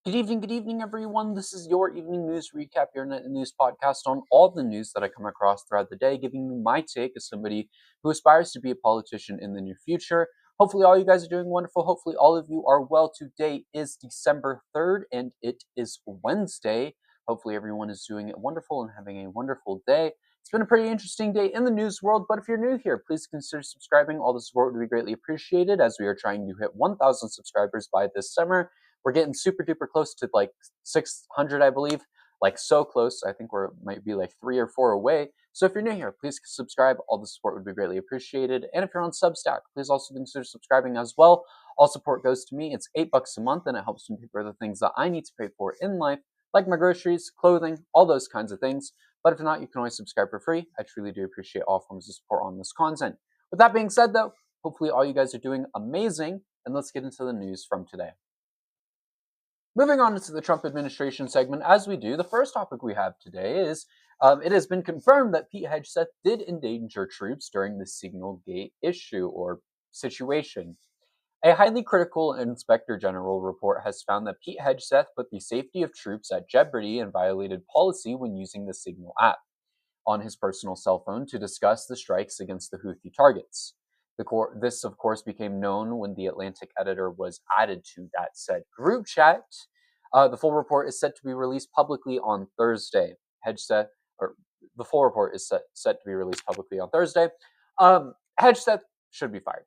Good evening, everyone. This is your evening news recap, your net news podcast on all the news that I come across throughout the day, giving you my take as somebody who aspires to be a politician in the near future. Hopefully, all you guys are doing wonderful. Hopefully, all of you are well. Today is December 3rd, and it is Wednesday. Hopefully, everyone is doing wonderful and having a wonderful day. It's been a pretty interesting day in the news world, but if you're new here, please consider subscribing. All the support would be greatly appreciated as we are trying to hit 1,000 subscribers by this summer. We're getting super duper close to like 600, I believe. Like so close. I think might be like 3 or 4 away. So if you're new here, please subscribe. All the support would be greatly appreciated. And if you're on Substack, please also consider subscribing as well. All support goes to me. It's $8 a month, and it helps me pay for the things that I need to pay for in life, like my groceries, clothing, all those kinds of things. But if not, you can always subscribe for free. I truly do appreciate all forms of support on this content. With that being said, though, hopefully all you guys are doing amazing, and let's get into the news from today. Moving on to the Trump administration segment, as we do, the first topic we have today is it has been confirmed that Pete Hegseth did endanger troops during the Signal Gate issue or situation. A highly critical Inspector General report has found that Pete Hegseth put the safety of troops at jeopardy and violated policy when using the Signal app on his personal cell phone to discuss the strikes against the Houthi targets. This, of course, became known when the Atlantic editor was added to that said group chat. The full report is set to be released publicly on Thursday. The full report is set to be released publicly on Thursday. Hegseth should be fired.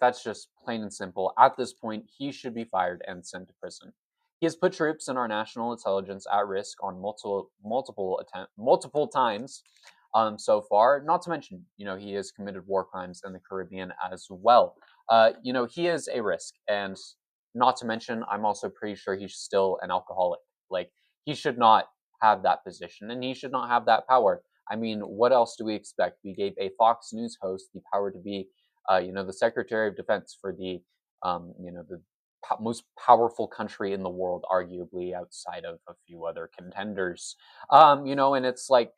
That's just plain and simple. At this point, he should be fired and sent to prison. He has put troops and our national intelligence at risk on multiple times so far. Not to mention, he has committed war crimes in the Caribbean as well. He is a risk, and not to mention, I'm also pretty sure he's still an alcoholic. Like, he should not have that position, and he should not have that power. I mean, what else do we expect? We gave a Fox News host the power to be the Secretary of Defense for the most powerful country in the world, arguably outside of a few other contenders. And it's like,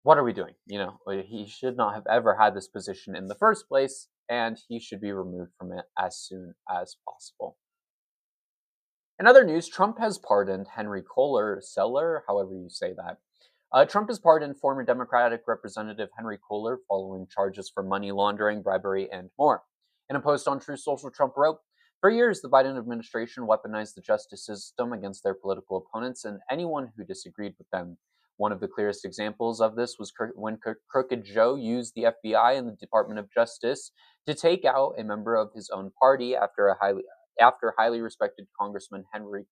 what are we doing? He should not have ever had this position in the first place, and he should be removed from it as soon as possible. In other news, Trump has pardoned Henry Seller, however you say that. Trump has pardoned former Democratic Representative Henry Kohler following charges for money laundering, bribery, and more. In a post on Truth Social, Trump wrote, "For years, the Biden administration weaponized the justice system against their political opponents and anyone who disagreed with them. One of the clearest examples of this was when Crooked Joe used the FBI and the Department of Justice to take out a member of his own party after highly respected Congressman Henry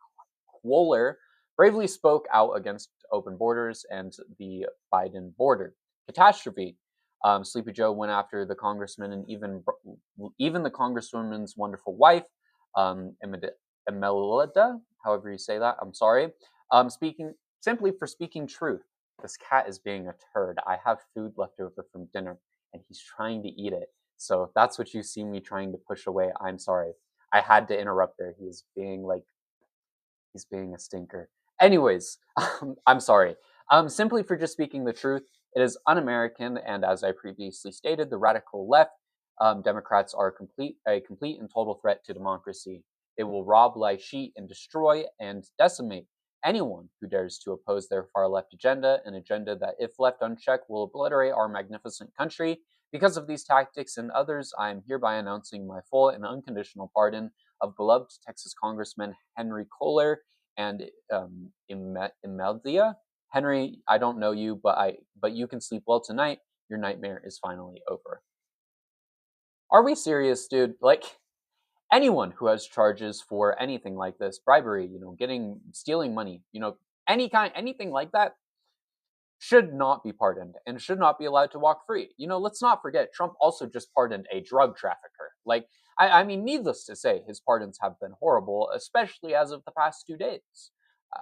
Kohler bravely spoke out against open borders and the Biden border catastrophe. Sleepy Joe went after the congressman and even the congresswoman's wonderful wife, Imelda, however you say that. I'm sorry. Speaking truth. This cat is being a turd. I have food left over from dinner, and he's trying to eat it. So if that's what you see me trying to push away, I'm sorry. I had to interrupt there. He's being a stinker. Anyways, I'm sorry. Simply for just speaking the truth, it is un-American, and as I previously stated, the radical left, Democrats are a complete and total threat to democracy. They will rob, lie, cheat, and destroy and decimate anyone who dares to oppose their far-left agenda, an agenda that, if left unchecked, will obliterate our magnificent country. Because of these tactics and others, I am hereby announcing my full and unconditional pardon of beloved Texas Congressman Henry Kohler and Imelda. Henry, I don't know you, but you can sleep well tonight. Your nightmare is finally over. Are we serious, dude? Like, anyone who has charges for anything like this, bribery, stealing money, anything like that, should not be pardoned and should not be allowed to walk free. Let's not forget, Trump also just pardoned a drug trafficker. I mean, needless to say, his pardons have been horrible, especially as of the past 2 days.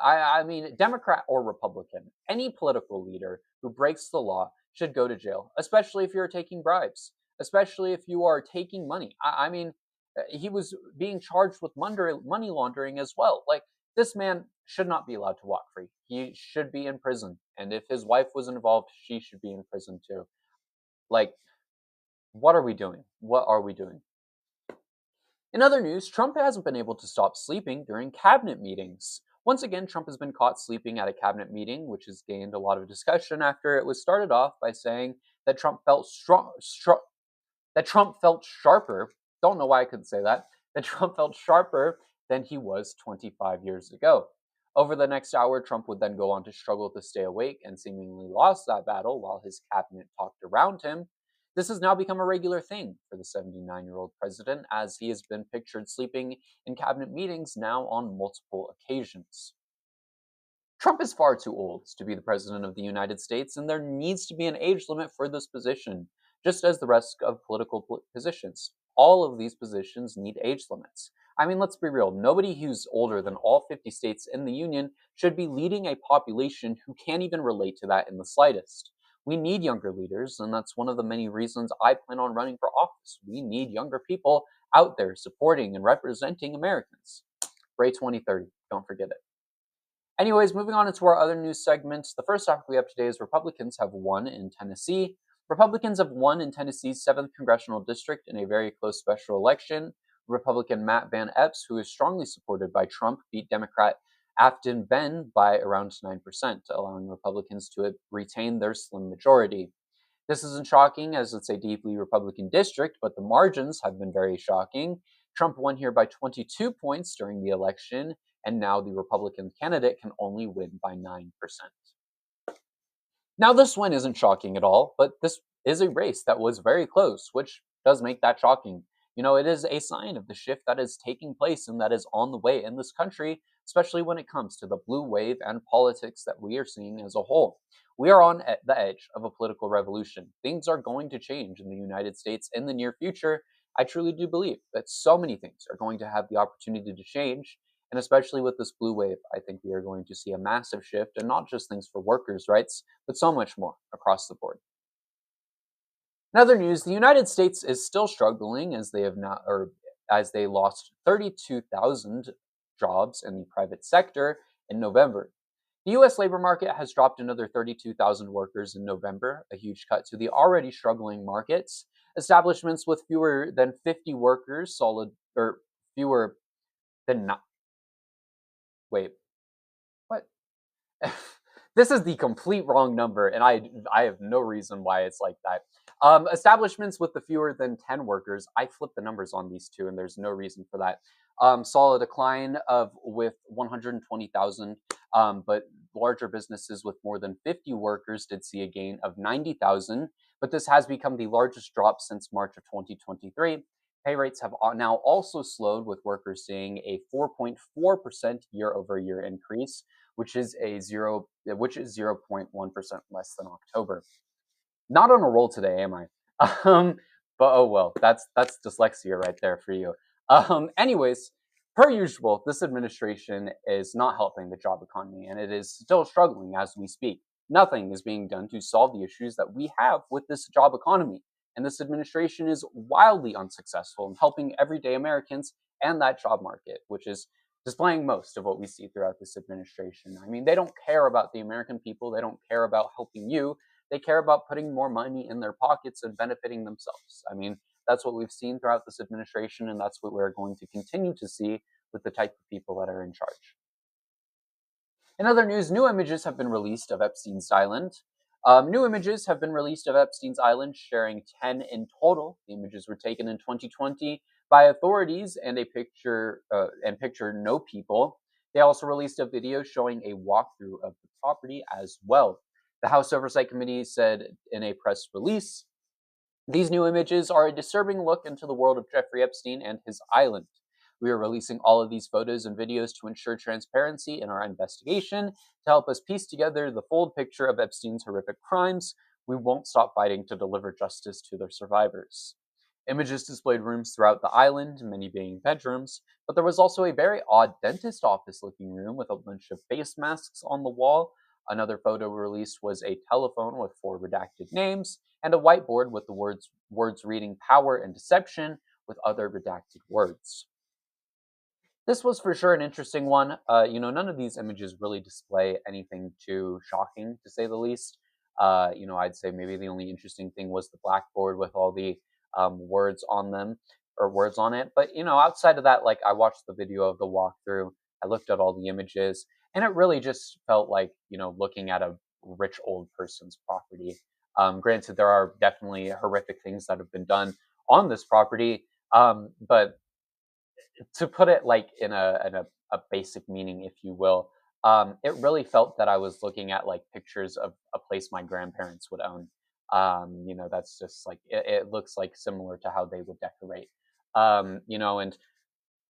I mean, Democrat or Republican, any political leader who breaks the law should go to jail, especially if you're taking bribes, especially if you are taking money. I mean, he was being charged with money laundering as well. Like, this man should not be allowed to walk free. He should be in prison. And if his wife was involved, she should be in prison too. Like, what are we doing? What are we doing? In other news, Trump hasn't been able to stop sleeping during cabinet meetings. Once again, Trump has been caught sleeping at a cabinet meeting, which has gained a lot of discussion after it was started off by saying that Trump felt sharper. Don't know why I couldn't say that. That Trump felt sharper than he was 25 years ago. Over the next hour, Trump would then go on to struggle to stay awake and seemingly lost that battle while his cabinet talked around him. This has now become a regular thing for the 79-year-old president, as he has been pictured sleeping in cabinet meetings now on multiple occasions. Trump is far too old to be the president of the United States, and there needs to be an age limit for this position, just as the rest of political positions. All of these positions need age limits. I mean, let's be real. Nobody who's older than all 50 states in the Union should be leading a population who can't even relate to that in the slightest. We need younger leaders, and that's one of the many reasons I plan on running for office. We need younger people out there supporting and representing Americans. Bray 2030, don't forget it. Anyways, moving on into our other news segments. The first topic we have today is Republicans have won in Tennessee. Republicans have won in Tennessee's 7th congressional district in a very close special election. Republican Matt Van Epps, who is strongly supported by Trump, beat Democrat Afton Benn by around 9%, allowing Republicans to retain their slim majority. This isn't shocking, as it's a deeply Republican district, but the margins have been very shocking. Trump won here by 22 points during the election, and now the Republican candidate can only win by 9%. Now, this win isn't shocking at all, but this is a race that was very close, which does make that shocking. You know, it is a sign of the shift that is taking place and that is on the way in this country, especially when it comes to the blue wave and politics that we are seeing as a whole. We are on the edge of a political revolution. Things are going to change in the United States in the near future. I truly do believe that so many things are going to have the opportunity to change. And especially with this blue wave, I think we are going to see a massive shift, and not just things for workers' rights, but so much more across the board. In other news, the United States is still struggling as they lost 32,000 jobs in the private sector in November. The US labor market has dropped another 32,000 workers in November, a huge cut to the already struggling markets. Establishments with fewer than 50 workers, fewer than not. Wait, what? This is the complete wrong number, and I have no reason why it's like that. Establishments with the fewer than 10 workers, I flipped the numbers on these two, and there's no reason for that. Saw a decline of with 120,000, but larger businesses with more than 50 workers did see a gain of 90,000. But this has become the largest drop since March of 2023. Pay rates have now also slowed, with workers seeing a 4.4% year-over-year increase, which is 0.1% less than October. Not on a roll today, am I? But oh well, that's dyslexia right there for you. Anyways, per usual, this administration is not helping the job economy, and it is still struggling as we speak. Nothing is being done to solve the issues that we have with this job economy. And this administration is wildly unsuccessful in helping everyday Americans and that job market, which is displaying most of what we see throughout this administration. I mean, they don't care about the American people. They don't care about helping you. They care about putting more money in their pockets and benefiting themselves. I mean, that's what we've seen throughout this administration, and that's what we're going to continue to see with the type of people that are in charge. In other news, new images have been released of Epstein's Island. New images have been released of Epstein's Island, sharing 10 in total. The images were taken in 2020 by authorities and picture no people. They also released a video showing a walkthrough of the property as well. The House Oversight Committee said in a press release, "These new images are a disturbing look into the world of Jeffrey Epstein and his island. We are releasing all of these photos and videos to ensure transparency in our investigation, to help us piece together the full picture of Epstein's horrific crimes. We won't stop fighting to deliver justice to their survivors." Images displayed rooms throughout the island, many being bedrooms, but there was also a very odd dentist office looking room with a bunch of face masks on the wall. Another photo released was a telephone with 4 redacted names, and a whiteboard with the words reading "power" and "deception" with other redacted words. This was for sure an interesting one. None of these images really display anything too shocking, to say the least. I'd say maybe the only interesting thing was the blackboard with all the words on them. or words on it. But outside of that, like I watched the video of the walkthrough, I looked at all the images, and it really just felt like looking at a rich old person's property. Granted, there are definitely horrific things that have been done on this property, but to put it like in a basic meaning, if you will, it really felt that I was looking at like pictures of a place my grandparents would own. That's just like it looks like similar to how they would decorate. And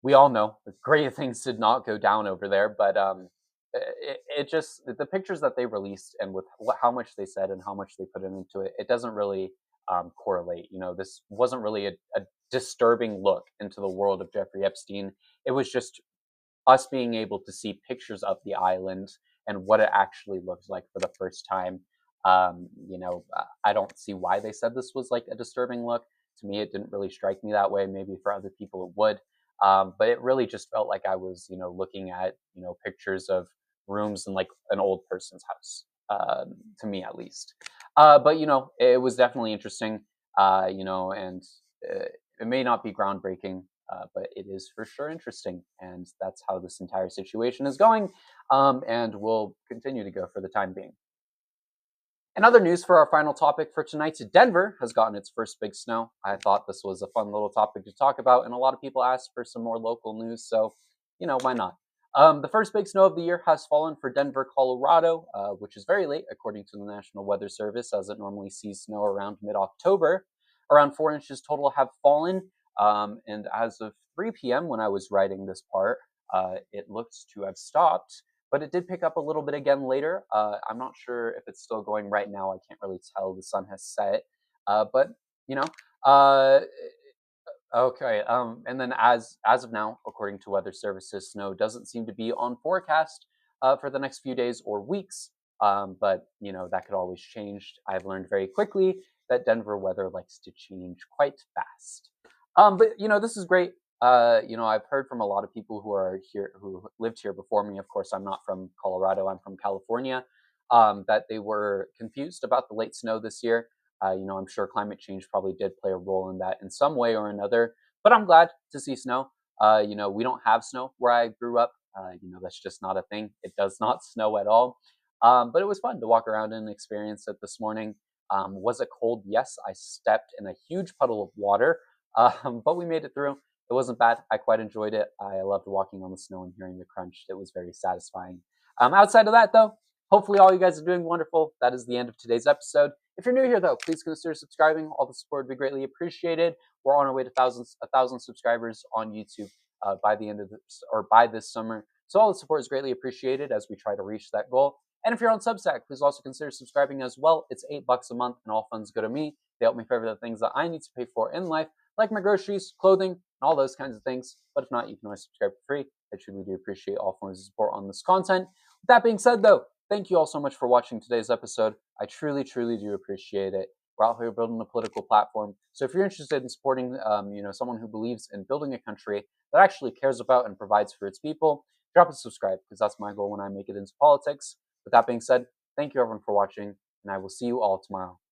we all know great things did not go down over there, but it just the pictures that they released and with how much they said and how much they put into it, it doesn't really correlate. This wasn't really a disturbing look into the world of Jeffrey Epstein. It was just us being able to see pictures of the island and what it actually looks like for the first time. I don't see why they said this was like a disturbing look. To me, it didn't really strike me that way. Maybe for other people it would. But it really just felt like I was, looking at, pictures of rooms in like an old person's house, to me at least. But, it was definitely interesting, and uh, it may not be groundbreaking, but it is for sure interesting. And that's how this entire situation is going, and will continue to go for the time being. In other news, for our final topic for tonight, Denver has gotten its first big snow. I thought this was a fun little topic to talk about, and a lot of people asked for some more local news, so why not? The first big snow of the year has fallen for Denver, Colorado, which is very late according to the National Weather Service, as it normally sees snow around mid-October. Around 4 inches total have fallen, and as of 3 p.m. when I was writing this part, it looks to have stopped, but it did pick up a little bit again later. I'm not sure if it's still going right now. I can't really tell. The sun has set, but you know. Uh, okay. And then as of now, according to weather services, snow doesn't seem to be on forecast for the next few days or weeks. But that could always change. I've learned very quickly that Denver weather likes to change quite fast. But this is great. I've heard from a lot of people who are here, who lived here before me. Of course, I'm not from Colorado. I'm from California. That they were confused about the late snow this year. I'm sure climate change probably did play a role in that in some way or another. But I'm glad to see snow. We don't have snow where I grew up. That's just not a thing. It does not snow at all. But it was fun to walk around and experience it this morning. Was it cold? Yes, I stepped in a huge puddle of water, but we made it through. It wasn't bad. I quite enjoyed it. I loved walking on the snow and hearing the crunch. It was very satisfying. Outside of that, though, hopefully all you guys are doing wonderful. That is the end of today's episode. If you're new here, though, please consider subscribing. All the support would be greatly appreciated. We're on our way to a thousand subscribers on YouTube by the end of this, or by this summer. So all the support is greatly appreciated as we try to reach that goal. And if you're on Substack, please also consider subscribing as well. It's $8 a month, and all funds go to me. They help me pay for the things that I need to pay for in life, like my groceries, clothing, and all those kinds of things. But if not, you can always subscribe for free. I truly do appreciate all forms of support on this content. With that being said, though, thank you all so much for watching today's episode. I truly, truly do appreciate it. We're out here building a political platform. So if you're interested in supporting, someone who believes in building a country that actually cares about and provides for its people, drop a subscribe, because that's my goal when I make it into politics. With that being said, thank you everyone for watching, and I will see you all tomorrow.